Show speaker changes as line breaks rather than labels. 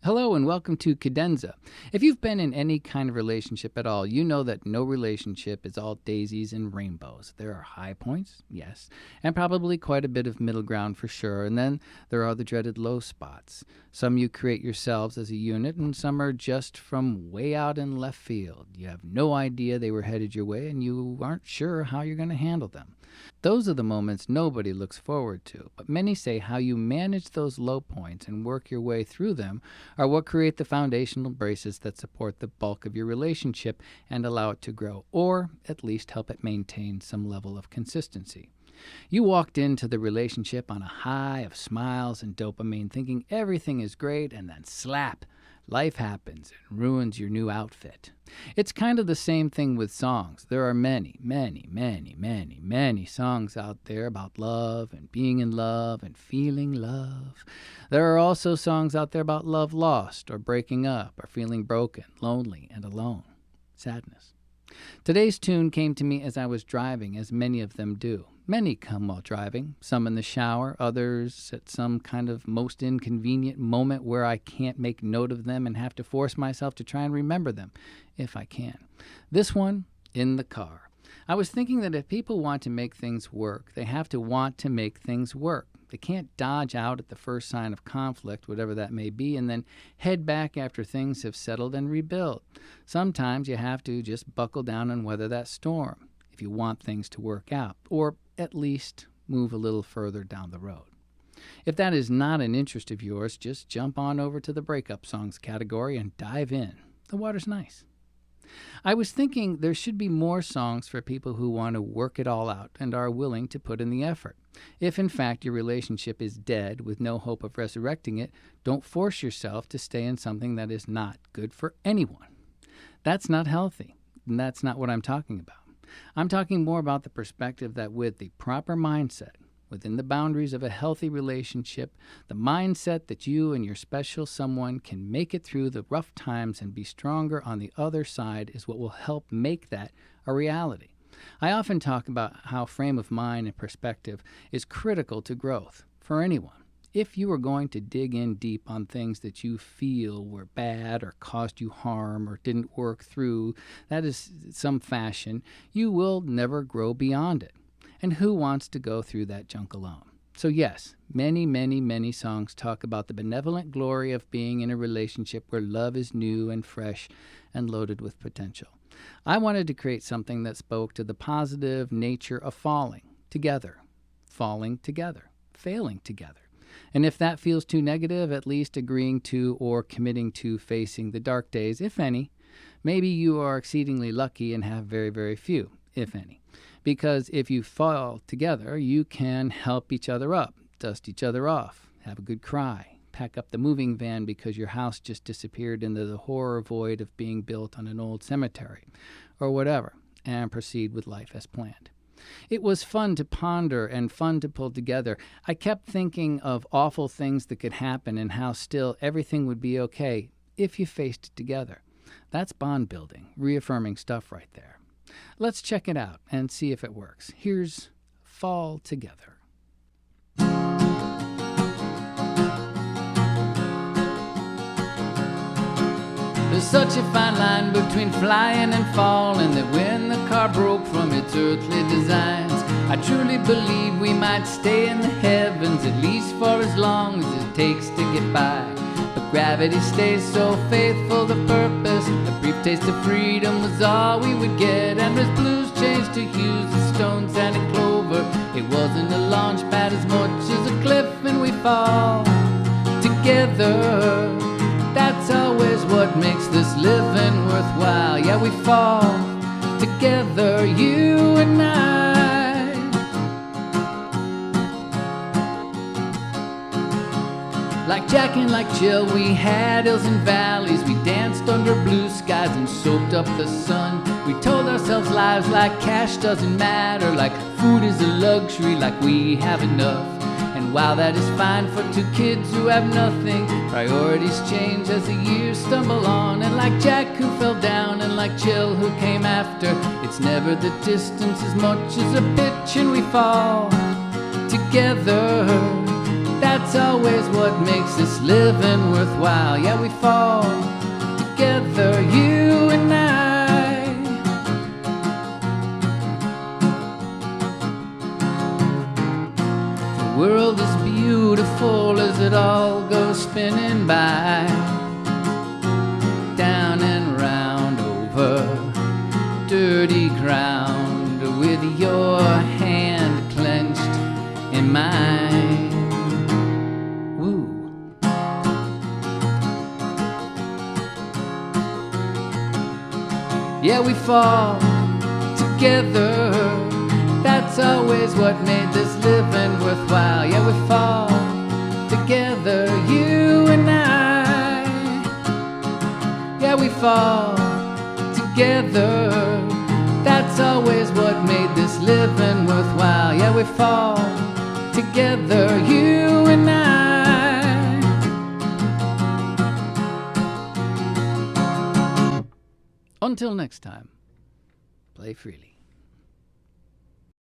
Hello and welcome to Cadenza. If you've been in any kind of relationship at all, you know that no relationship is all daisies and rainbows. There are high points, yes, and probably quite a bit of middle ground for sure, and then there are the dreaded low spots. Some you create yourselves as a unit, and some are just from way out in left field. You have no idea they were headed your way, and you aren't sure how you're going to handle them. Those are the moments nobody looks forward to, but many say how you manage those low points and work your way through them are what create the foundational braces that support the bulk of your relationship and allow it to grow, or at least help it maintain some level of consistency. You walked into the relationship on a high of smiles and dopamine, thinking everything is great, and then slap! Life happens and ruins your new outfit. It's kind of the same thing with songs. There are many songs out there about love and being in love and feeling love. There are also songs out there about love lost or breaking up or feeling broken, lonely, and alone. Sadness. Today's tune came to me as I was driving, as many of them do. Many come while driving, some in the shower, others at some kind of most inconvenient moment where I can't make note of them and have to force myself to try and remember them, if I can. This one, in the car. I was thinking that if people want to make things work, they have to want to make things work. They can't dodge out at the first sign of conflict, whatever that may be, and then head back after things have settled and rebuild. Sometimes you have to just buckle down and weather that storm if you want things to work out, or at least move a little further down the road. If that is not an interest of yours, just jump on over to the breakup songs category and dive in. The water's nice. I was thinking there should be more songs for people who want to work it all out and are willing to put in the effort. If in fact your relationship is dead with no hope of resurrecting it, don't force yourself to stay in something that is not good for anyone. That's not healthy, and that's not what I'm talking about. I'm talking more about the perspective that with the proper mindset, within the boundaries of a healthy relationship, the mindset that you and your special someone can make it through the rough times and be stronger on the other side is what will help make that a reality. I often talk about how frame of mind and perspective is critical to growth for anyone. If you are going to dig in deep on things that you feel were bad or caused you harm or didn't work through, that is some fashion, you will never grow beyond it. And who wants to go through that junk alone? So yes, many songs talk about the benevolent glory of being in a relationship where love is new and fresh and loaded with potential. I wanted to create something that spoke to the positive nature of falling together, failing together. And if that feels too negative, at least agreeing to or committing to facing the dark days, if any. Maybe you are exceedingly lucky and have very few, if any. Because if you fall together, you can help each other up, dust each other off, have a good cry, pack up the moving van because your house just disappeared into the horror void of being built on an old cemetery, or whatever, and proceed with life as planned. It was fun to ponder and fun to pull together. I kept thinking of awful things that could happen and how still everything would be okay if you faced it together. That's bond building, reaffirming stuff right there. Let's check it out and see if it works. Here's Fall Together. There's such a fine line between flying and falling that when the car broke from its earthly designs, I truly believe we might stay in the heavens at least for as long as it takes to get by. But gravity stays so faithful to purpose. A brief taste of freedom was all we would get, and as blues changed to hues of stone, sand, and clover, it wasn't a launch pad as much as a cliff, and we fall together. That's always what makes this living worthwhile. Yeah, we fall together, you and I. Like Jack and like Jill, we had hills and valleys. We danced under blue skies and soaked up the sun. We told ourselves lives like cash doesn't matter, like food is a luxury, like we have enough. And while that is fine for two kids who have nothing, priorities change as the years stumble on. And like Jack who fell down and like Jill who came after, it's never the distance as much as a pitch, and we fall together. That's always what makes this living worthwhile. Yeah, we fall together, you and I. The world is beautiful as it all goes spinning by, down and round over dirty ground, with your hand clenched in mine. Yeah, we fall together. That's always what made this living worthwhile. Yeah, we fall together, you and I. Yeah, we fall together. That's always what made this living worthwhile. Yeah, we fall together, you and I. Until next time, play freely.